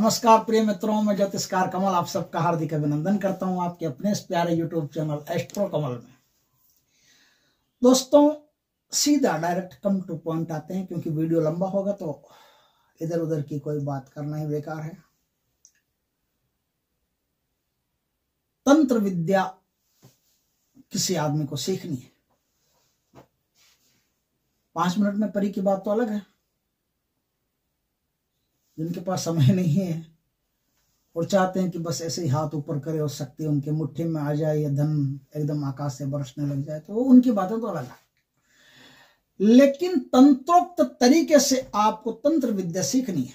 नमस्कार प्रिय मित्रों, मैं ज्योतिषकार कमल आप सबका हार्दिक अभिनंदन करता हूं आपके अपने इस प्यारे यूट्यूब चैनल एस्ट्रो कमल में। दोस्तों, सीधा डायरेक्ट कम टू पॉइंट आते हैं, क्योंकि वीडियो लंबा होगा तो इधर उधर की कोई बात करना ही बेकार है। तंत्र विद्या किसी आदमी को सीखनी है, 5 मिनट में परी की बात तो अलग है। जिनके पास समय नहीं है और चाहते हैं कि बस ऐसे ही हाथ ऊपर करे और शक्ति उनके मुट्ठी में आ जाए या धन एकदम आकाश से बरसने लग जाए, तो वो उनकी बातें तो अलग है। लेकिन तंत्रोक्त तरीके से आपको तंत्र विद्या सीखनी है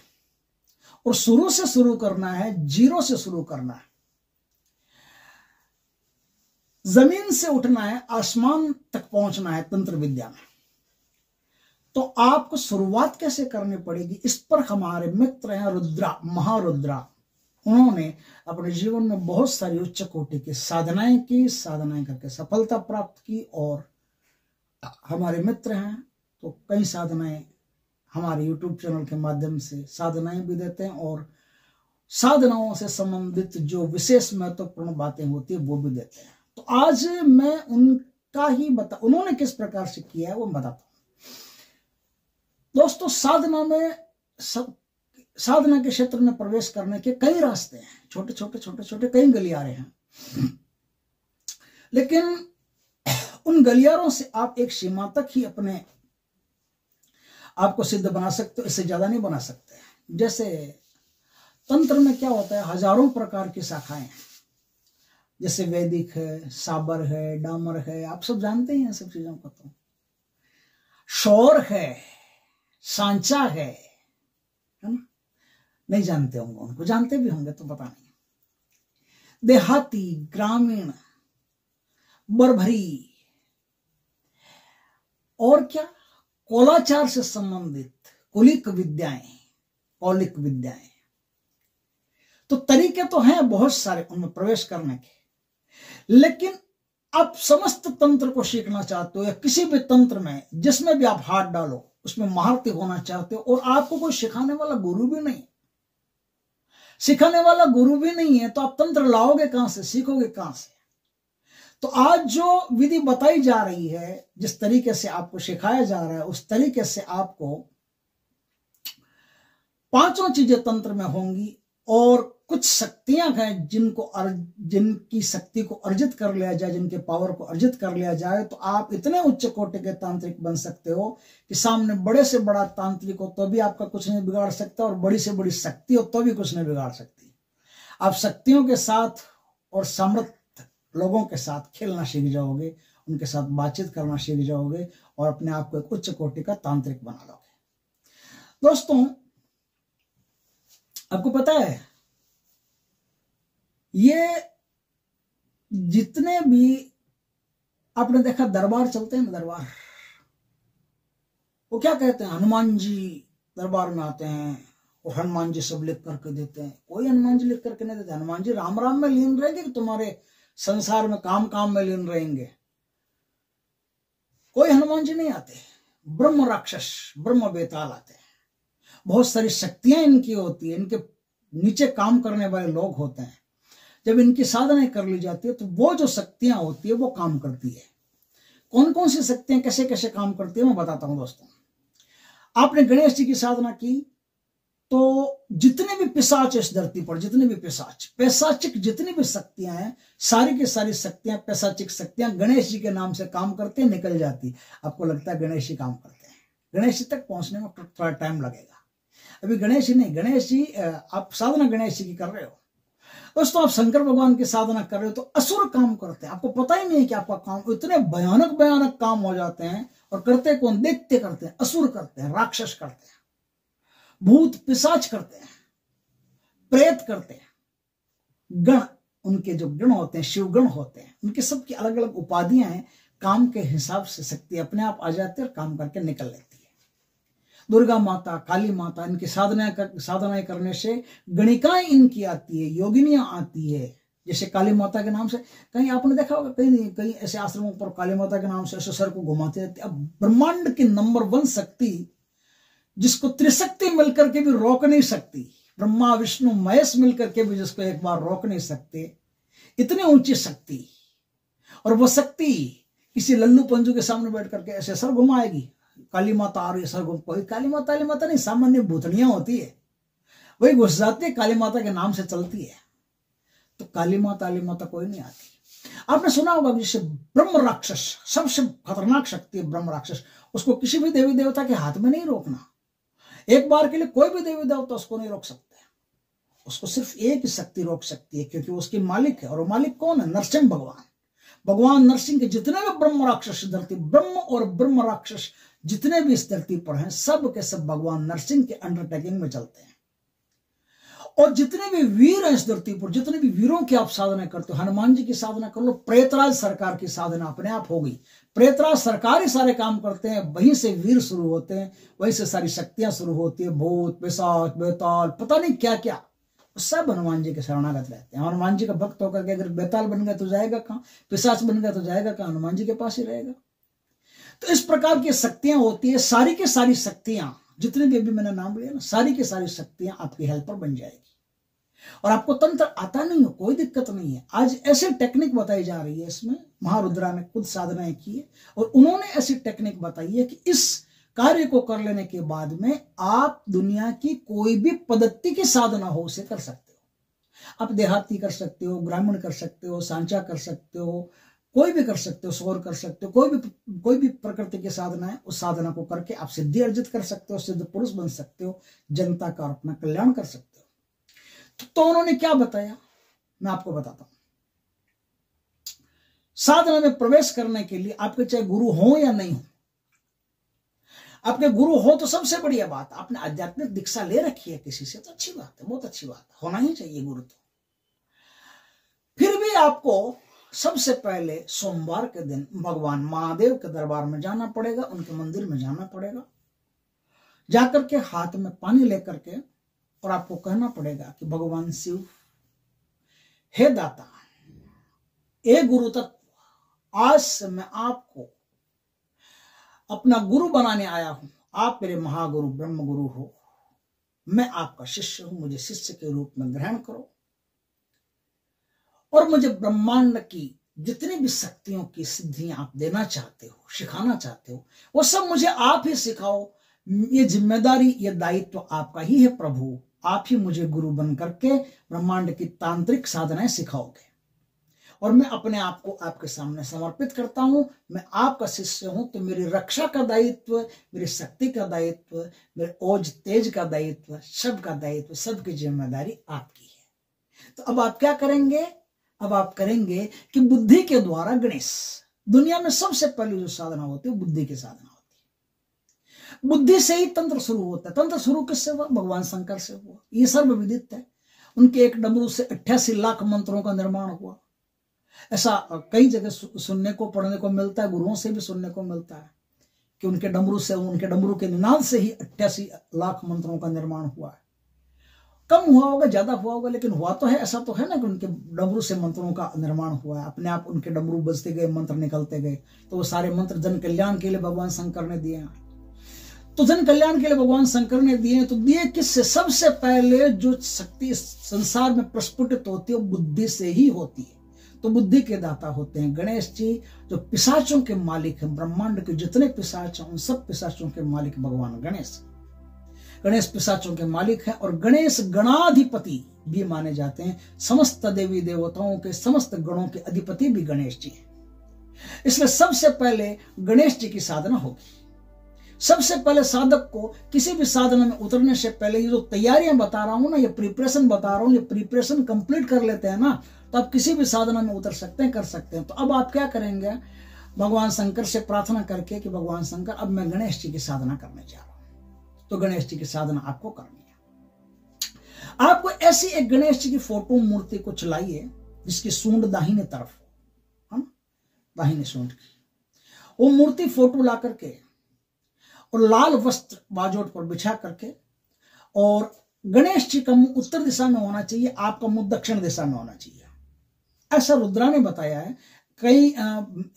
और शुरू से शुरू करना है, जीरो से शुरू करना है। जमीन से उठना है, आसमान तक पहुंचना है तंत्र विद्या में। तो आपको शुरुआत कैसे करनी पड़ेगी, इस पर हमारे मित्र हैं रुद्रा, महारुद्रा। उन्होंने अपने जीवन में बहुत सारी उच्च कोटि की साधनाएं की, साधनाएं करके सफलता प्राप्त की। और हमारे मित्र हैं तो कई साधनाएं हमारे YouTube चैनल के माध्यम से साधनाएं भी देते हैं और साधनाओं से संबंधित जो विशेष महत्वपूर्ण बातें होती है वो भी देते हैं। तो आज मैं उनका ही उन्होंने किस प्रकार से किया है वो बताता हूं। दोस्तों, साधना के क्षेत्र में प्रवेश करने के कई रास्ते हैं, छोटे छोटे कई गलियारे हैं। लेकिन उन गलियारों से आप एक सीमा तक ही अपने आपको सिद्ध बना सकते हो, इससे ज्यादा नहीं बना सकते। जैसे तंत्र में क्या होता है, हजारों प्रकार की शाखाएं हैं। जैसे वैदिक है, साबर है, डामर है, आप सब जानते ही हैं सब चीजों को। तो शौर है, सांचा है ना? नहीं जानते होंगे, उनको जानते भी होंगे तो पता नहीं। देहाती, ग्रामीण, बरभरी और क्या, कोलाचार से संबंधित कौलिक विद्याएं। तो तरीके तो हैं बहुत सारे उनमें प्रवेश करने के। लेकिन आप समस्त तंत्र को सीखना चाहते हो या किसी भी तंत्र में जिसमें भी आप हाथ डालो उसमें महारथी होना चाहते हो और आपको कोई सिखाने वाला गुरु भी नहीं, तो आप तंत्र लाओगे कहां से, सीखोगे कहां से? तो आज जो विधि बताई जा रही है, जिस तरीके से आपको सिखाया जा रहा है, उस तरीके से आपको 5 चीजें तंत्र में होंगी। और कुछ शक्तियां हैं जिनकी शक्ति को अर्जित कर लिया जाए, जिनके पावर को अर्जित कर लिया जाए, तो आप इतने उच्च कोटि के तांत्रिक बन सकते हो कि सामने बड़े से बड़ा तांत्रिक हो तो भी आपका कुछ नहीं बिगाड़ सकता, और बड़ी से बड़ी शक्ति हो तो भी कुछ नहीं बिगाड़ सकती। आप शक्तियों के साथ और समर्थ लोगों के साथ खेलना सीख जाओगे, उनके साथ बातचीत करना सीख जाओगे और अपने आप को एक उच्च कोटि का तांत्रिक बना लोगे। दोस्तों, आपको पता है, ये जितने भी आपने देखा दरबार चलते हैं ना, दरबार, वो क्या कहते हैं, हनुमान जी दरबार में आते हैं और हनुमान जी सब लिख करके देते हैं। कोई हनुमान जी लिख करके नहीं देते। हनुमान जी राम राम में लीन रहेंगे कि तुम्हारे संसार में काम में लीन रहेंगे? कोई हनुमान जी नहीं आते। ब्रह्म राक्षस, ब्रह्म बेताल आते हैं। बहुत सारी शक्तियां इनकी होती है, इनके नीचे काम करने वाले लोग होते हैं। जब इनकी साधना कर ली जाती है तो वो जो शक्तियां होती है वो काम करती है। कौन कौन सी शक्तियां कैसे कैसे काम करती है मैं बताता हूं। दोस्तों, आपने गणेश जी की साधना की तो जितने भी पिशाच इस धरती पर, जितने भी पैशाचिक जितनी भी शक्तियां हैं, सारी की सारी शक्तियां, पैशाचिक शक्तियां गणेश जी के नाम से काम करते निकल जाती। आपको लगता है गणेश जी काम करते हैं, गणेश जी तक पहुंचने में थोड़ा टाइम लगेगा। अभी गणेश जी नहीं, गणेश जी आप साधना गणेश जी की कर रहे हो। दोस्तों, आप शंकर भगवान की साधना कर रहे हो तो असुर काम करते हैं। आपको पता ही नहीं कि आपका काम, इतने भयानक काम हो जाते हैं। और करते कौन, देखते करते हैं, असुर करते हैं, राक्षस करते हैं, भूत पिशाच करते हैं, प्रेत करते हैं, गण, उनके जो गण होते हैं, शिवगण होते हैं, उनके सबकी अलग अलग उपाधियां हैं। काम के हिसाब से शक्ति अपने आप आ जाती है और काम करके निकल लेती है। दुर्गा माता, काली माता, इनकी साधनाएं करने से गणिकाएं इनकी आती है, योगिनियां आती है। जैसे काली माता के नाम से कहीं आपने देखा होगा, कहीं ऐसे आश्रमों पर काली माता के नाम से ऐसे सर को घुमाते रहते। अब ब्रह्मांड की नंबर 1 शक्ति, जिसको त्रिशक्ति मिलकर के भी रोक नहीं सकती, ब्रह्मा विष्णु महेश मिलकर के भी जिसको एक बार रोक नहीं सकते, इतनी ऊंची शक्ति। और वो शक्ति किसी लल्लू पंजू के सामने बैठ करके ऐसे सर घुमाएगी, काली माता आ रही है, सर घुम, कोई काली माता नहीं, सामान्य भूतनियां होती है, वही घुस जाती है, काली माता के नाम से चलती है। तो काली माता कोई नहीं आती। आपने सुना होगा जैसे ब्रह्म राक्षस, सबसे खतरनाक शक्ति है ब्रह्म राक्षस, उसको किसी भी देवी देवता के हाथ में नहीं रोकना। एक बार के लिए कोई भी देवी देवता उसको नहीं रोक सकते, उसको सिर्फ एक ही शक्ति रोक सकती है, क्योंकि उसकी मालिक है। और वो मालिक कौन है? नरसिंह भगवान। भगवान नरसिंह के जितने भी ब्रह्म राक्षस धरती, ब्रह्म और ब्रह्म राक्षस जितने भी इस धरती पर हैं, सब के सब भगवान नरसिंह के अंडरटेकिंग में चलते हैं। और जितने भी वीर हैं इस धरती पर, जितने भी वीरों की आप साधना करते हो, हनुमान जी की साधना कर लो, प्रेतराज सरकार की साधना अपने आप हो गई। प्रेतराज सरकार ही सारे काम करते हैं, वहीं से वीर शुरू होते हैं, वहीं से सारी शक्तियां शुरू होती है, भूत पिशाच बेताल पता नहीं क्या क्या, सब हनुमान जी के शरणागत रहते हैं। हनुमान जी का भक्त होकर के अगर बेताल बन गया तो जाएगा कहां, पिशाच बन गया तो जाएगा कहां, हनुमान जी के पास ही रहेगा। तो इस प्रकार की शक्तियां होती है, सारी की सारी शक्तियां जितने भी अभी मैंने नाम लिया ना, सारी की सारी शक्तियां आपकी हेल्पर बन जाएगी। और आपको तंत्र आता नहीं हो, कोई दिक्कत नहीं है। आज ऐसे टेक्निक बताई जा रही है, इसमें महारुद्रा ने खुद साधनाएं की है और उन्होंने ऐसी टेक्निक बताई है कि इस कार्य को कर लेने के बाद में आप दुनिया की कोई भी पद्धति की साधना हो उसे कर सकते हो। आप देहाती कर सकते हो, ग्रामीण कर सकते हो, सांचा कर सकते हो, कोई भी कर सकते हो, सौर कर सकते हो, कोई भी प्रकृति की साधना है, उस साधना को करके आप सिद्धि अर्जित कर सकते हो, सिद्ध पुरुष बन सकते हो, जनता का अपना कल्याण कर सकते हो। तो उन्होंने क्या बताया मैं आपको बताता हूं। साधना में प्रवेश करने के लिए आपके चाहे गुरु हो या नहीं हो, आपके गुरु हो तो सबसे बढ़िया बात, आपने आध्यात्मिक दीक्षा ले रखी है किसी से तो अच्छी बात है, बहुत अच्छी बात है, होना ही चाहिए गुरु। तो फिर भी आपको सबसे पहले सोमवार के दिन भगवान महादेव के दरबार में जाना पड़ेगा, उनके मंदिर में जाना पड़ेगा, जाकर के हाथ में पानी लेकर के और आपको कहना पड़ेगा कि भगवान शिव, हे दाता, हे गुरु तत्व, आज से मैं आपको अपना गुरु बनाने आया हूं, आप मेरे महागुरु ब्रह्म गुरु हो, मैं आपका शिष्य हूं, मुझे शिष्य के रूप में ग्रहण करो और मुझे ब्रह्मांड की जितनी भी शक्तियों की सिद्धियां आप देना चाहते हो, सिखाना चाहते हो, वो सब मुझे आप ही सिखाओ। ये जिम्मेदारी, ये दायित्व आपका ही है प्रभु, आप ही मुझे गुरु बन करके ब्रह्मांड की तांत्रिक साधनाएं सिखाओगे और मैं अपने आप को आपके सामने समर्पित करता हूं। मैं आपका शिष्य हूं, तो मेरी रक्षा का दायित्व, मेरी शक्ति का दायित्व, मेरे ओज तेज का दायित्व, सबका दायित्व, सबकी जिम्मेदारी आपकी है। तो अब आप क्या करेंगे? अब आप करेंगे कि बुद्धि के द्वारा गणेश, दुनिया में सबसे पहले जो साधना होती है बुद्धि की साधना होती है। बुद्धि से ही तंत्र शुरू होता है। तंत्र शुरू किससे हुआ? भगवान शंकर से हुआ, ये सर्वविदित है। उनके एक डमरू से 88 लाख मंत्रों का निर्माण हुआ। ऐसा कई जगह सुनने को पढ़ने को मिलता है, गुरुओं से भी सुनने को मिलता है कि उनके डमरू के निनाद से ही 88 लाख मंत्रों का निर्माण हुआ है। कम हुआ होगा, ज्यादा हुआ होगा, लेकिन हुआ तो है। ऐसा तो है ना कि उनके डमरू से मंत्रों का निर्माण हुआ है। अपने आप उनके डमरू बजते गए, मंत्र निकलते गए, तो वो सारे मंत्र जन कल्याण के लिए भगवान शंकर ने दिए। तो जन कल्याण के लिए भगवान शंकर ने दिए, तो दिए किससे? सबसे पहले जो शक्ति संसार में प्रस्फुटित होती है वो बुद्धि से ही होती है। तो बुद्धि के दाता होते हैं गणेश जी, जो पिशाचों के मालिक हैं। ब्रह्मांड के जितने पिशाच हैं उन सब पिशाचों के मालिक भगवान गणेश। गणेश पिशाचों के मालिक हैं और गणेश गणाधिपति भी माने जाते हैं। समस्त देवी देवताओं के समस्त गणों के अधिपति भी गणेश जी हैं। इसलिए सबसे पहले गणेश जी की साधना होगी। सबसे पहले साधक को किसी भी साधना में उतरने से पहले ये जो तैयारियां बता रहा हूं ना, ये प्रिपरेशन बता रहा हूं, ये प्रिपरेशन कंप्लीट कर लेते हैं ना, तो आप किसी भी साधना में उतर सकते हैं, कर सकते हैं। तो अब आप क्या करेंगे? भगवान शंकर से प्रार्थना करके कि भगवान शंकर, अब मैं गणेश जी की साधना करने जा रहा हूं। तो गणेश जी की साधना आपको करनी है। आपको ऐसी एक गणेश जी की फोटो मूर्ति को चलाइए जिसकी सूंड दाहिने तरफ हो, दाहिने सूंड की वो मूर्ति फोटो ला करके और लाल वस्त्र बाजोट पर बिछा करके, और गणेश जी का मुंह उत्तर दिशा में होना चाहिए, आपका मुंह दक्षिण दिशा में होना चाहिए। ऐसा रुद्रा ने बताया है। कई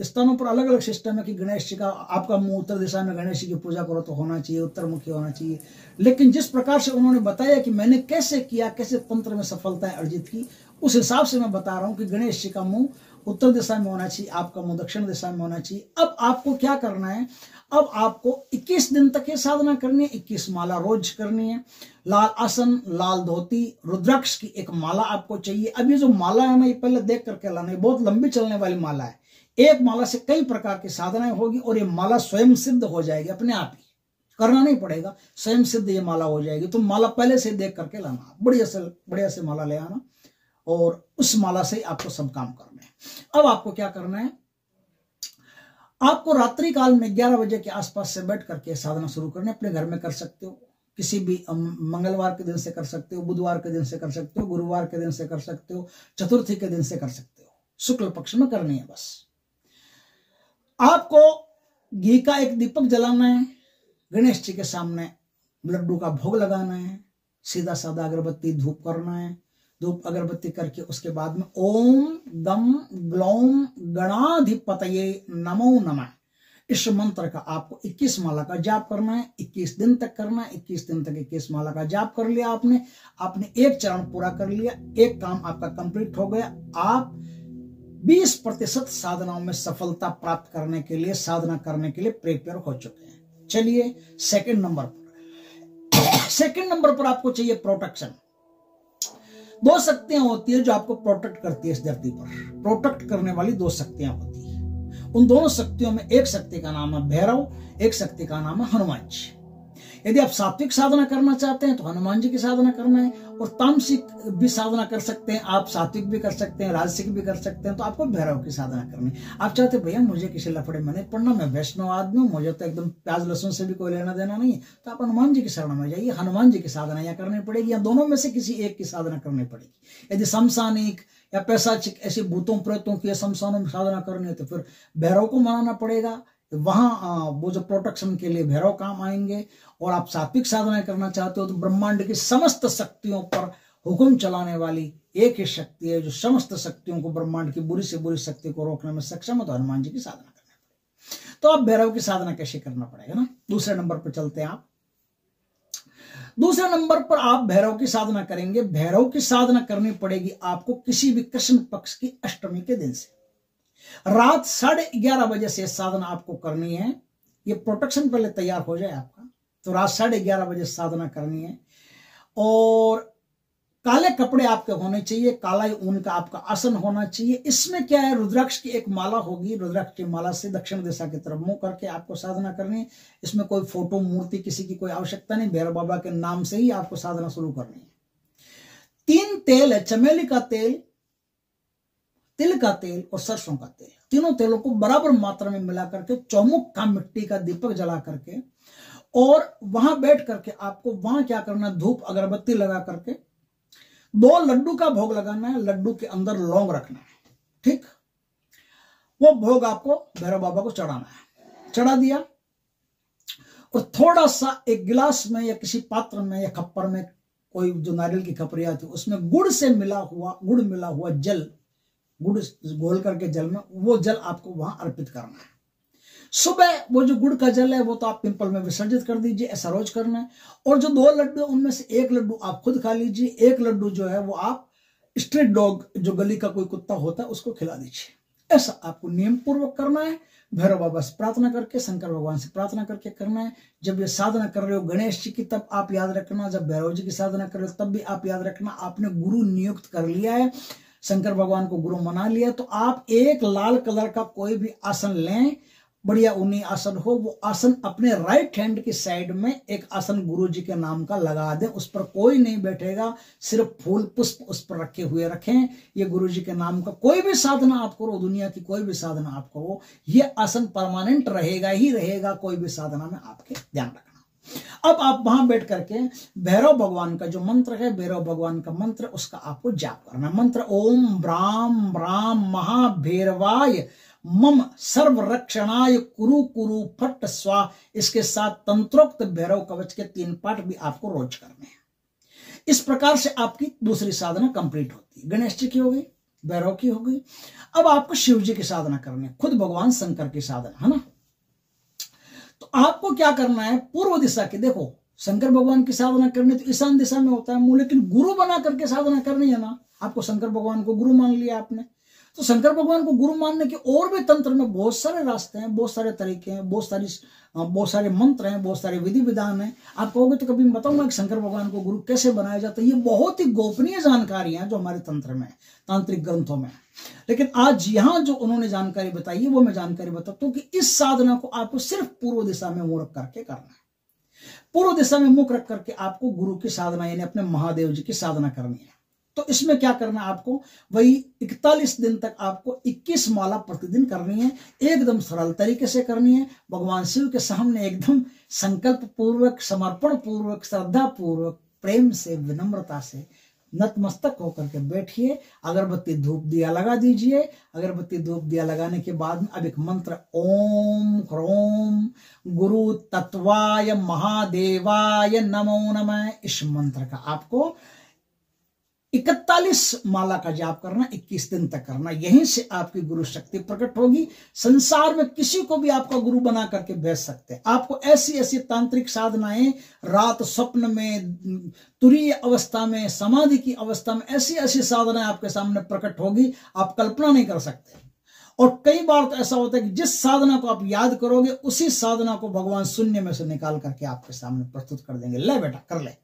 स्थानों पर अलग अलग सिस्टम है कि गणेश जी का आपका मुंह उत्तर दिशा में गणेश जी की पूजा करो तो होना चाहिए, उत्तरमुखी होना चाहिए। लेकिन जिस प्रकार से उन्होंने बताया कि मैंने कैसे किया, कैसे तंत्र में सफलताएं अर्जित की, उस हिसाब से मैं बता रहा हूं कि गणेश जी का मुंह उत्तर दिशा में होना चाहिए, आपका मुंह दक्षिण दिशा में होना चाहिए। अब आपको क्या करना है, अब आपको 21 दिन तक ये साधना करनी है, 21 माला रोज करनी है। लाल आसन, लाल धोती, रुद्राक्ष की एक माला आपको चाहिए। अब ये जो माला है ना, ये पहले देख करके लाना है, बहुत लंबी चलने वाली माला है। एक माला से कई प्रकार की साधनाएं होगी और ये माला स्वयं सिद्ध हो जाएगी, अपने आप ही करना नहीं पड़ेगा, स्वयं सिद्ध ये माला हो जाएगी। तो माला पहले से देख करके लाना, बढ़िया से माला ले आना और उस माला से आपको सब काम करना है। अब आपको क्या करना है, आपको रात्रि काल में 11 बजे के आसपास से बैठ करके साधना शुरू करना है। अपने घर में कर सकते हो, किसी भी मंगलवार के दिन से कर सकते हो, बुधवार के दिन से कर सकते हो, गुरुवार के दिन से कर सकते हो, चतुर्थी के दिन से कर सकते हो। शुक्ल पक्ष में करनी है। बस आपको घी का एक दीपक जलाना है, गणेश जी के सामने लड्डू का भोग लगाना है, सीधा साधा अगरबत्ती धूप करना है। धूप अगरबत्ती करके उसके बाद में ओम गम ग्लौम गणाधिपतये नमो नमः इस मंत्र का आपको 21 माला का जाप करना है। 21 दिन तक करना है। 21 दिन तक 21 माला का जाप कर लिया आपने एक चरण पूरा कर लिया, एक काम आपका कंप्लीट हो गया। आप 20% साधनाओं में सफलता प्राप्त करने के लिए, साधना करने के लिए प्रिपेयर हो चुके हैं। चलिए सेकंड नंबर पर आपको चाहिए प्रोटेक्शन। 2 शक्तियां होती है जो आपको प्रोटेक्ट करती है इस धरती पर। प्रोटेक्ट करने वाली 2 शक्तियां होती है। उन दोनों शक्तियों में एक शक्ति का नाम है भैरव, एक शक्ति का नाम है हनुमान जी। यदि आप सात्विक साधना करना चाहते हैं तो हनुमान जी की साधना करना है, और तामसिक भी साधना कर सकते हैं आप, सात्विक भी कर सकते हैं, राजसिक भी कर सकते हैं, तो आपको भैरव की साधना करनी है। आप चाहते भैया मुझे किसी लफड़े में नहीं पड़ना, मैं वैष्णव आदमी हूँ, मुझे तो एकदम प्याज लहसुन से भी कोई लेना देना नहीं है, तो आप हनुमान जी की शरण में जाइए। हनुमान जी की साधना या करनी पड़ेगी या दोनों में से किसी एक की साधना करनी पड़ेगी। यदि शमशानिक या पैशाचिक ऐसे भूतों प्रेतों की शमशानों में साधना करनी है तो फिर भैरव को मनाना पड़ेगा। वहां वो जो प्रोटेक्शन के लिए भैरव काम आएंगे। और आप सात्विक साधना करना चाहते हो तो ब्रह्मांड की समस्त शक्तियों पर हुक्म चलाने वाली एक ही शक्ति है जो समस्त शक्तियों को, ब्रह्मांड की बुरी से बुरी शक्ति को रोकने में सक्षम है, तो हनुमान जी की साधना करना पड़ेगी। तो आप भैरव की साधना कैसे करना पड़ेगा ना, दूसरे नंबर पर चलते हैं। आप दूसरे नंबर पर आप भैरव की साधना करेंगे। भैरव की साधना करनी पड़ेगी आपको किसी भी कृष्ण पक्ष की अष्टमी के दिन से। रात 11:30 बजे से साधना आपको करनी है। ये प्रोटेक्शन पहले तैयार हो जाए आपका, तो रात 11:30 बजे साधना करनी है। और काले कपड़े आपके होने चाहिए, काला ऊन का आपका आसन होना चाहिए। इसमें क्या है, रुद्राक्ष की एक माला होगी, रुद्राक्ष की माला से दक्षिण दिशा की तरफ मुंह करके आपको साधना करनी है। इसमें कोई फोटो मूर्ति किसी की कोई आवश्यकता नहीं, भैरव बाबा के नाम से ही आपको साधना शुरू करनी है। 3 तेल है, चमेली का तेल, तिल का तेल और सरसों का तेल। तीनों तेलों को बराबर मात्रा में मिला करके चौमुख का मिट्टी का दीपक जला करके, और वहां बैठ करके आपको वहां क्या करना, धूप अगरबत्ती लगा करके 2 लड्डू का भोग लगाना है। लड्डू के अंदर लौंग रखना है, ठीक। वो भोग आपको भैरव बाबा को चढ़ाना है। चढ़ा दिया और थोड़ा सा एक गिलास में या किसी पात्र में या खप्पर में, कोई जो नारियल की खपरी आती है उसमें गुड़ मिला हुआ जल, गुड़ घोल करके जल में, वो जल आपको वहां अर्पित करना है। सुबह वो जो गुड़ का जल है वो तो आप पिंपल में विसर्जित कर दीजिए, ऐसा रोज करना है। और जो 2 लड्डू उनमें से 1 लड्डू आप खुद खा लीजिए, 1 लड्डू जो है वो आप स्ट्रीट डॉग, जो गली का कोई कुत्ता होता है, उसको खिला दीजिए। ऐसा आपको नियम पूर्वक करना है। भैरव बाबा से प्रार्थना करके, शंकर भगवान से प्रार्थना करके करना है। जब ये साधना कर रहे हो गणेश जी की, तब आप याद रखना, जब भैरव जी की साधना कर रहे हो तब भी आप याद रखना, आपने गुरु नियुक्त कर लिया है, शंकर भगवान को गुरु मना लिया, तो आप एक लाल कलर का कोई भी आसन लें, बढ़िया ऊनी आसन हो। वो आसन अपने राइट हैंड की साइड में एक आसन गुरु जी के नाम का लगा दें, उस पर कोई नहीं बैठेगा, सिर्फ फूल पुष्प उस पर रखे हुए रखें। ये गुरु जी के नाम का कोई भी साधना आप करो, दुनिया की कोई भी साधना आप करो, ये आसन परमानेंट रहेगा ही रहेगा, कोई भी साधना में आपके ध्यान रखना। अब आप वहां बैठ करके भैरव भगवान का जो मंत्र है, भैरव भगवान का मंत्र, उसका आपको जाप करना। मंत्र ओम ब्राम ब्राम महाभैरवाय मम सर्व रक्षणाय कुरु कुरु फट स्वा। इसके साथ तंत्रोक्त भैरव कवच के 3 पाठ भी आपको रोज करने हैं। इस प्रकार से आपकी दूसरी साधना कंप्लीट होती है। गणेश जी की हो गई, भैरव की हो गई। अब आपको शिव जी की साधना करनी है, खुद भगवान शंकर की साधना, है ना। तो आपको क्या करना है, पूर्व दिशा की, देखो शंकर भगवान की साधना करनी तो ईशान दिशा में होता है मुंह, लेकिन गुरु बना करके साधना करनी है ना आपको। शंकर भगवान को गुरु मान लिया आपने, तो शंकर भगवान को गुरु मानने के और भी तंत्र में बहुत सारे रास्ते हैं, बहुत सारे तरीके हैं, बहुत सारे मंत्र हैं, बहुत सारे विधि विधान हैं। आप कहोगे तो कभी बताऊंगा कि शंकर भगवान को गुरु कैसे बनाया जाता है। ये बहुत ही गोपनीय जानकारी है जो हमारे तंत्र में, तांत्रिक ग्रंथों में। लेकिन आज यहाँ जो उन्होंने जानकारी बताई है वो मैं जानकारी बताता हूँ कि इस साधना को आपको सिर्फ पूर्व दिशा में मुंह रख करके करना है। पूर्व दिशा में मुख रख करके आपको गुरु की साधना यानी अपने महादेव जी की साधना करनी है। तो इसमें क्या करना है आपको, वही 41 दिन तक आपको 21 माला प्रतिदिन करनी है, एकदम सरल तरीके से करनी है। भगवान शिव के सामने एकदम संकल्प पूर्वक, समर्पण पूर्वक, श्रद्धा पूर्वक, प्रेम से, विनम्रता से नतमस्तक होकर के बैठिए। अगरबत्ती धूप दिया लगा दीजिए। अगरबत्ती धूप दिया लगाने के बाद में अब एक मंत्र, ओम ह्रोम गुरु तत्वाय महादेवाय नमो नमः, इस मंत्र का आपको 41 माला का जाप करना, 21 दिन तक करना। यहीं से आपकी गुरु शक्ति प्रकट होगी। संसार में किसी को भी आपका गुरु बना करके भेज सकते हैं। आपको ऐसी ऐसी तांत्रिक साधनाएं रात स्वप्न में, तुरीय अवस्था में, समाधि की अवस्था में, ऐसी ऐसी साधनाएं आपके सामने प्रकट होगी, आप कल्पना नहीं कर सकते। और कई बार तो ऐसा होता है कि जिस साधना को आप याद करोगे उसी साधना को भगवान शून्य में से निकाल करके आपके सामने प्रस्तुत कर देंगे, ले बेटा कर ले।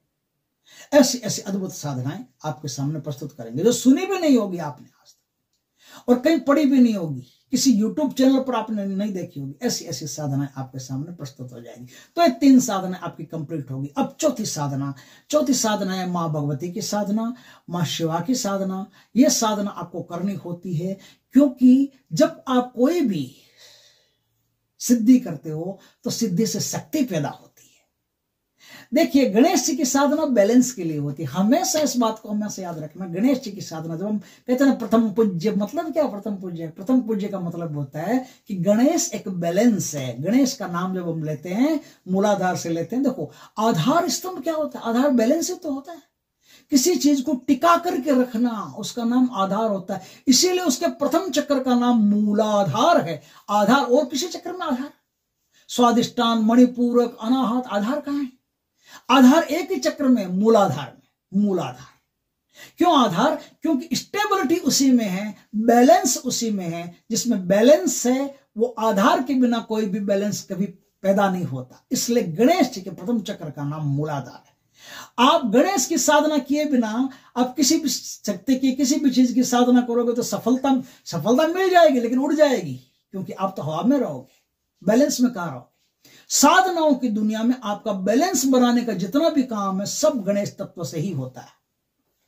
ऐसी ऐसी अद्भुत साधनाएं आपके सामने प्रस्तुत करेंगे जो सुनी भी नहीं होगी आपने आज तक, और कहीं पढ़ी भी नहीं होगी, किसी YouTube चैनल पर आपने नहीं देखी होगी। ऐसी ऐसी साधनाएं आपके सामने प्रस्तुत हो जाएगी। तो ये 3 साधनाएं आपकी कंप्लीट होगी। अब चौथी साधना है माँ भगवती की साधना, माँ शिवा की साधना। यह साधना आपको करनी होती है क्योंकि जब आप कोई भी सिद्धि करते हो तो सिद्धि से शक्ति पैदा होती है। देखिए गणेश जी की साधना बैलेंस के लिए होती है, हमेशा इस बात को हमेशा याद रखना। गणेश जी की साधना, जब हम कहते हैं ना प्रथम पूज्य, मतलब क्या प्रथम पूज्य? प्रथम पूज्य का मतलब होता है कि गणेश एक बैलेंस है। गणेश का नाम जब हम लेते हैं मूलाधार से लेते हैं। देखो आधार स्तंभ क्या होता है? आधार बैलेंस ही तो होता है। किसी चीज को टिका करके रखना उसका नाम आधार होता है। इसीलिए उसके प्रथम चक्र का नाम मूलाधार है। आधार, और किसी चक्र में आधार, स्वादिष्टान, मणिपूरक, अनाहत, आधार कहां है? आधार एक ही चक्र में, मूलाधार में। मूलाधार क्यों आधार? क्योंकि स्टेबिलिटी उसी में है, बैलेंस उसी में है। जिसमें बैलेंस है वो आधार के बिना कोई भी बैलेंस कभी पैदा नहीं होता। इसलिए गणेश जी के प्रथम चक्र का नाम मूलाधार है। आप गणेश की साधना किए बिना आप किसी भी शक्ति की, किसी भी चीज की साधना करोगे तो सफलता मिल जाएगी, लेकिन उड़ जाएगी, क्योंकि आप तो हवा में रहोगे, बैलेंस में कहां रहोगे। साधनाओं की दुनिया में आपका बैलेंस बनाने का जितना भी काम है सब गणेश तत्व से ही होता है,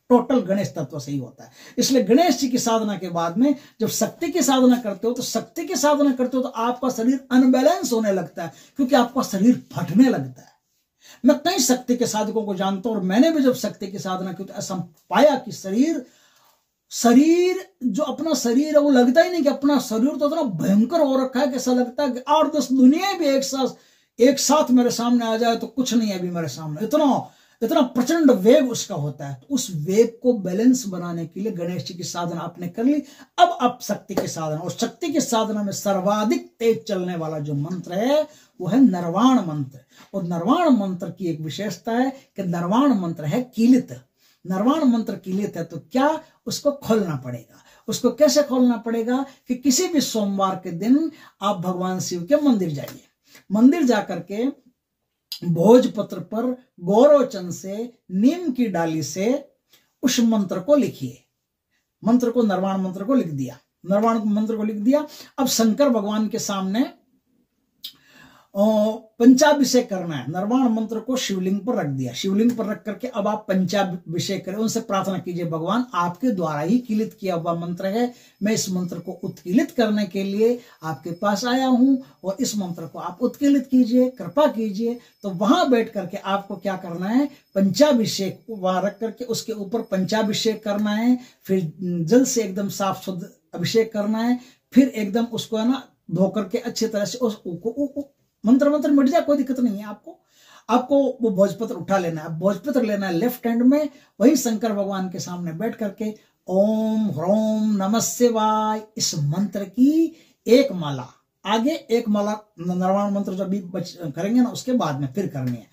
टोटल गणेश तत्व से ही होता है। इसलिए गणेश जी की साधना के बाद में जब शक्ति की साधना करते हो तो शक्ति की साधना करते हो तो आपका शरीर अनबैलेंस होने लगता है, क्योंकि आपका शरीर फटने लगता है। मैं कई शक्ति के साधकों को जानता हूं और मैंने भी जब शक्ति की साधना की तो ऐसा पाया कि शरीर जो अपना शरीर है वो लगता ही नहीं कि अपना शरीर तो इतना भयंकर हो रखा है कि ऐसा लगता है कि 8-10 दुनिया भी एक साथ मेरे सामने आ जाए तो कुछ नहीं है अभी मेरे सामने। इतना प्रचंड वेग उसका होता है। तो उस वेग को बैलेंस बनाने के लिए गणेश जी की साधना आपने कर ली। अब आप शक्ति की साधना, और शक्ति की साधना में सर्वाधिक तेज चलने वाला जो मंत्र है वो है नरवाण मंत्र। और नरवाण मंत्र की एक विशेषता है कि नरवाण मंत्र है कीलित। नरवाण मंत्र कीलित है तो क्या, उसको खोलना पड़ेगा। उसको कैसे खोलना पड़ेगा कि किसी भी सोमवार के दिन आप भगवान शिव के मंदिर जाइए। मंदिर जाकर के भोजपत्र पर गौरवचंद से, नीम की डाली से उस मंत्र को लिखिए। मंत्र को, नरवाण मंत्र को लिख दिया, नरवाण मंत्र को लिख दिया। अब शंकर भगवान के सामने पंचाभिषेक करना है। नरवाण मंत्र को शिवलिंग पर रख दिया। शिवलिंग पर रख करके अब आप पंचाभिषेक करें, उनसे प्रार्थना कीजिए, भगवान आपके द्वारा ही कीलित किया हुआ मंत्र है, मैं इस मंत्र को उत्कीलित करने के लिए आपके पास आया हूं और इस मंत्र को आप उत्कीलित कीजिए, कृपा कीजिए। तो वहां बैठ करके आपको क्या करना है, पंचाभिषेक वहां रख करके उसके ऊपर पंचाभिषेक करना है। फिर जल से एकदम साफ शुद्ध अभिषेक करना है। फिर एकदम उसको है ना धो करके अच्छी तरह से उसको मंत्र मिट जाए, कोई दिक्कत नहीं है। आपको वो भोजपत्र उठा लेना है। भोजपत्र लेना है लेफ्ट हैंड में, वही शंकर भगवान के सामने बैठ करके ओम ह्रोम नमः शिवाय, इस मंत्र की एक माला, आगे एक माला निर्वाण मंत्र जो अभी करेंगे ना उसके बाद में फिर करनी है।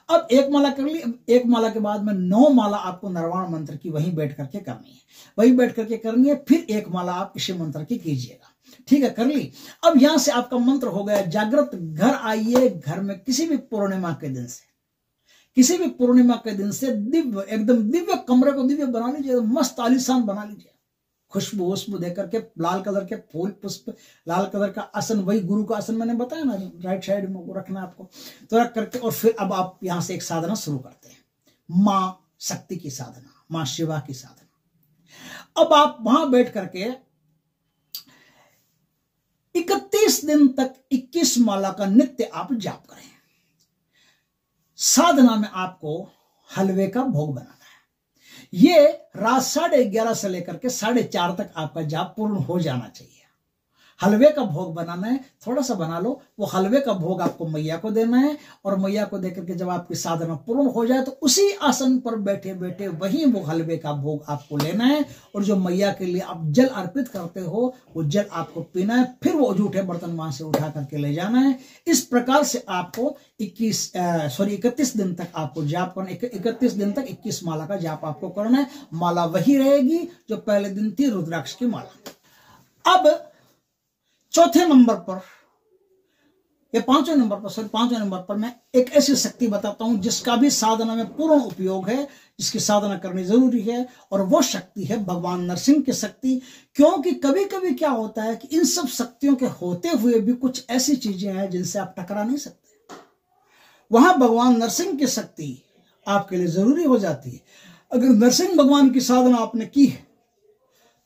अब एक माला कर ली, एक माला के बाद में 9 माला आपको निर्वाण मंत्र की वहीं बैठ करके करनी है, वहीं बैठ करके करनी है। फिर एक माला आप इसी मंत्र की कीजिएगा, ठीक है, कर ली। अब यहां से आपका मंत्र हो गया जागृत। घर आइए, घर में किसी भी पूर्णिमा के दिन से, किसी भी पूर्णिमा के दिन से दिव्य, एकदम दिव्य कमरे को दिव्य बना लीजिए, मस्त आलीशान बना लीजिए, खुशबू वुशबू दे करके, लाल कलर के फूल पुष्प, लाल कलर का आसन, वही गुरु का आसन मैंने बताया ना, राइट साइड में वो रखना आपको, तो रख करके और फिर अब आप यहां से एक साधना शुरू करते हैं, मां शक्ति की साधना, मां शिवा की साधना। अब आप वहां बैठ करके 31 दिन तक 21 माला का नित्य आप जाप करें। साधना में आपको हलवे का भोग बनाना है। ये रात 11:30 से लेकर के 4:30 तक आपका जाप पूर्ण हो जाना चाहिए। हलवे का भोग बनाना है, थोड़ा सा बना लो, वो हलवे का भोग आपको मैया को देना है, और मैया को देकर के जब आपकी साधना पूर्ण हो जाए तो उसी आसन पर बैठे बैठे वहीं वो हलवे का भोग आपको लेना है, और जो मैया के लिए आप जल अर्पित करते हो वो जल आपको पीना है, फिर वो जूठे बर्तन वहां से उठा करके ले जाना है। इस प्रकार से आपको 31 दिन तक आपको जाप करना, 31 दिन तक 21 माला का जाप आपको करना है। माला वही रहेगी जो पहले दिन थी, रुद्राक्ष की माला। अब चौथे नंबर पर या पांचवें नंबर पर मैं एक ऐसी शक्ति बताता हूं जिसका भी साधना में पूर्ण उपयोग है, जिसकी साधना करनी जरूरी है, और वो शक्ति है भगवान नरसिंह की शक्ति। क्योंकि कभी कभी क्या होता है कि इन सब शक्तियों के होते हुए भी कुछ ऐसी चीजें हैं जिनसे आप टकरा नहीं सकते, वहां भगवान नरसिंह की शक्ति आपके लिए जरूरी हो जाती है। अगर नरसिंह भगवान की साधना आपने की है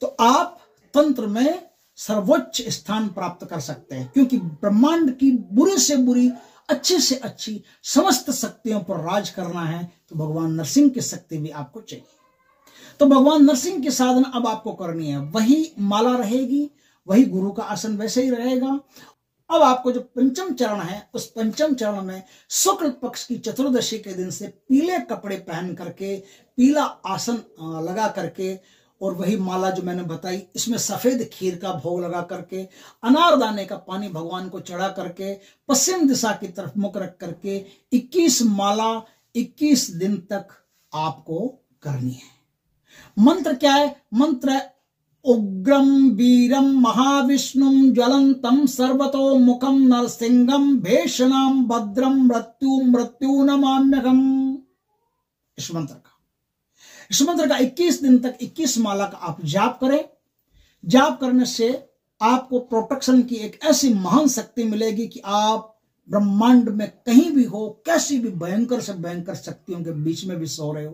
तो आप तंत्र में सर्वोच्च स्थान प्राप्त कर सकते हैं, क्योंकि ब्रह्मांड की बुरी से बुरी, अच्छी से अच्छी समस्त शक्तियों पर राज करना है तो भगवान नरसिंह की शक्ति भी आपको चाहिए। तो भगवान नरसिंह की साधना अब आपको करनी है, वही माला रहेगी, वही गुरु का आसन वैसे ही रहेगा। अब आपको जो पंचम चरण है, उस पंचम चरण में शुक्ल पक्ष की चतुर्दशी के दिन से पीले कपड़े पहन करके, पीला आसन लगा करके, और वही माला जो मैंने बताई, इसमें सफेद खीर का भोग लगा करके, अनारदाने का पानी भगवान को चढ़ा करके, पश्चिम दिशा की तरफ मुख रख करके 21 माला 21 दिन तक आपको करनी है। मंत्र क्या है? मंत्र है उग्रम वीरम महाविष्णुम ज्वलंतम सर्वतो मुखम नरसिंहम भेषणाम भद्रम मृत्यु नमाम्यहम्। इस मंत्र का 21 दिन तक 21 माला का आप जाप करें। जाप करने से आपको प्रोटेक्शन की एक ऐसी महान शक्ति मिलेगी कि आप ब्रह्मांड में कहीं भी हो, कैसी भी भयंकर से भयंकर शक्तियों के बीच में भी सो रहे हो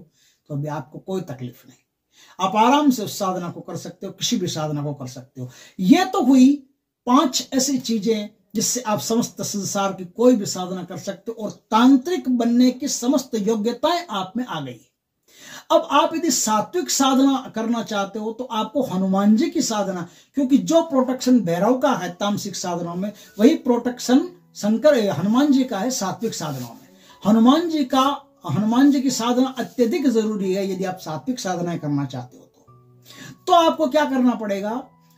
तो अभी आपको कोई तकलीफ नहीं, आप आराम से उस साधना को कर सकते हो, किसी भी साधना को कर सकते हो। यह तो हुई 5 ऐसी चीजें जिससे आप समस्त संसार की कोई भी साधना कर सकते हो, और तांत्रिक बनने की समस्त योग्यताएं आप में आ गई। अब आप यदि सात्विक साधना करना चाहते हो तो आपको हनुमान जी की साधना, क्योंकि जो प्रोटेक्शन भैरव का है तामसिक साधनाओं में, वही प्रोटेक्शन हनुमान जी का है सात्विक साधनाओं में। हनुमान जी की साधना अत्यधिक जरूरी है यदि आप सात्विक साधनाएं करना चाहते हो तो आपको क्या करना पड़ेगा?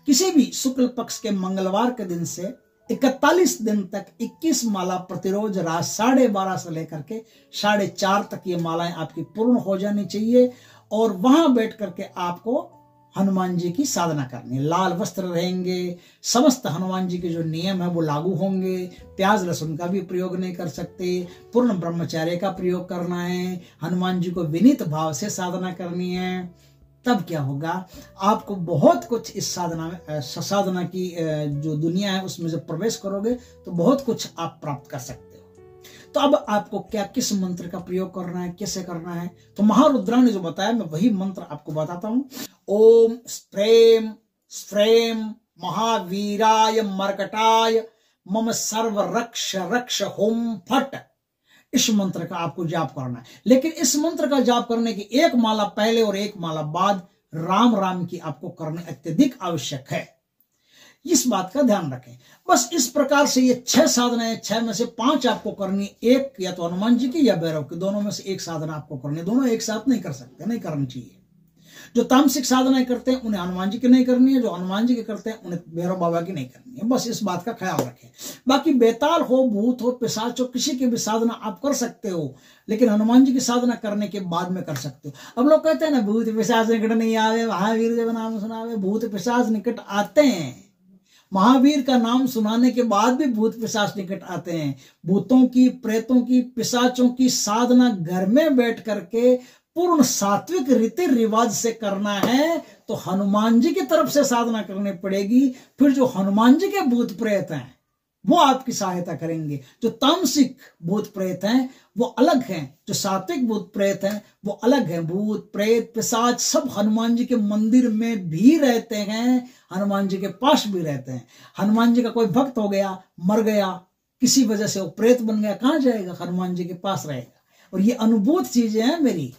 किसी भी शुक्ल पक्ष के मंगलवार के दिन से 41 दिन तक 21 माला प्रतिरोज रात 12:30 से लेकर के 4:30 तक ये मालाएं आपकी पूर्ण हो जानी चाहिए, और वहां बैठ करके आपको हनुमान जी की साधना करनी। लाल वस्त्र रहेंगे, समस्त हनुमान जी के जो नियम है वो लागू होंगे, प्याज लहसुन का भी प्रयोग नहीं कर सकते, पूर्ण ब्रह्मचर्य का प्रयोग करना है, हनुमान जी को विनीत भाव से साधना करनी है। तब क्या होगा? आपको बहुत कुछ इस साधना की जो दुनिया है उसमें जब प्रवेश करोगे तो बहुत कुछ आप प्राप्त कर सकते हो। तो अब आपको क्या, किस मंत्र का प्रयोग करना है, कैसे करना है, तो महारुद्रा ने जो बताया मैं वही मंत्र आपको बताता हूं। ओम स्प्रेम स्फ्रेम महावीराय मर्कटाय मम सर्व रक्ष रक्ष होम फट। इस मंत्र का आपको जाप करना है, लेकिन इस मंत्र का जाप करने की एक माला पहले और एक माला बाद राम राम की आपको करनी अत्यधिक आवश्यक है। इस बात का ध्यान रखें। बस इस प्रकार से ये 6 साधनाएं, 6 में से 5 आपको करनी, एक या तो हनुमान जी की या भैरव की, दोनों में से एक साधना आपको करनी। दोनों एक साथ नहीं कर सकते, नहीं करनी चाहिए। जो तामसिक साधनाएं करते हैं उन्हें हनुमान जी की नहीं करनी है, जो हनुमान जी की करते हैं उन्हें भैरव बाबा की नहीं करनी है। बस इस बात का ख्याल रखें। बाकी बेताल हो, भूत हो, पिशाच हो, किसी की भी साधना आप कर सकते हो, लेकिन हनुमान जी की साधना करने के बाद में कर सकते हो। अब लोग कहते हैं ना भूत पिशाच निकट नहीं आवे, महावीर जब नाम सुनावे। भूत पिशाच निकट आते हैं, महावीर का नाम सुनाने के बाद भी भूत पिशाच निकट आते हैं। भूतों की, प्रेतों की, पिशाचों की साधना घर में बैठ करके पूर्ण सात्विक रीति रिवाज से करना है तो हनुमान जी की तरफ से साधना करनी पड़ेगी। फिर जो हनुमान जी के भूत प्रेत हैं वो आपकी सहायता करेंगे। जो तामसिक भूत प्रेत हैं वो अलग हैं, जो सात्विक भूत प्रेत हैं वो अलग हैं। भूत प्रेत पिशाच सब हनुमान जी के मंदिर में भी रहते हैं, हनुमान जी के पास भी रहते हैं। हनुमान जी का कोई भक्त हो गया, मर गया, किसी वजह से वो प्रेत बन गया, कहां जाएगा? हनुमान जी के पास रहेगा। और ये अनुभूत चीजें हैं, मेरी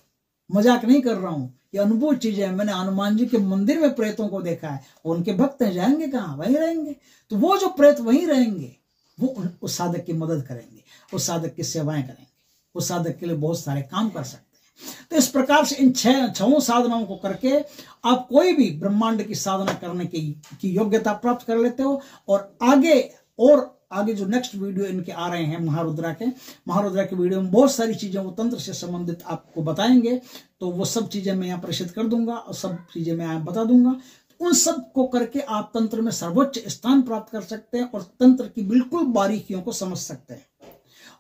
मजाक नहीं कर रहा हूं, ये अनुभूत चीजें हैं। मैंने हनुमान जी के मंदिर में प्रेतों को देखा है, उनके भक्त हैं, जाएंगे कहां? वहीं रहेंगे। तो वो जो प्रेत वहीं रहेंगे वो उस साधक की मदद करेंगे, उस साधक की सेवाएं करेंगे, उस साधक के लिए बहुत सारे काम कर सकते हैं। तो इस प्रकार से इन छहों साधनाओं को करके आप कोई भी ब्रह्मांड की साधना करने की योग्यता प्राप्त कर लेते हो। और आगे जो नेक्स्ट वीडियो इनके आ रहे हैं महारुद्रा के वीडियो में बहुत सारी चीजें वो तंत्र से संबंधित आपको बताएंगे। तो वो सब चीजें मैं यहाँ प्रेषित कर दूंगा और सब चीजें मैं यहाँ बता दूंगा। उन सब को करके आप तंत्र में सर्वोच्च स्थान प्राप्त कर सकते हैं और तंत्र की बिल्कुल बारीकियों को समझ सकते हैं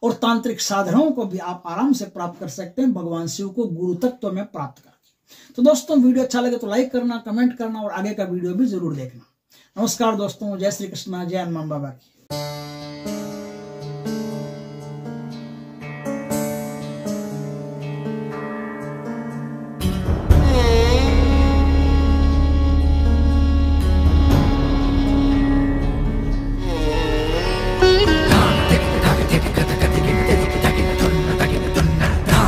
और तांत्रिक साधनाओं को भी आप आराम से प्राप्त कर सकते हैं भगवान शिव को गुरु तत्व में प्राप्त करके। तो दोस्तों वीडियो अच्छा लगे तो लाइक करना, कमेंट करना और आगे का वीडियो भी जरूर देखना। नमस्कार दोस्तों, जय श्री कृष्णा, जय हनुमान बाबा की।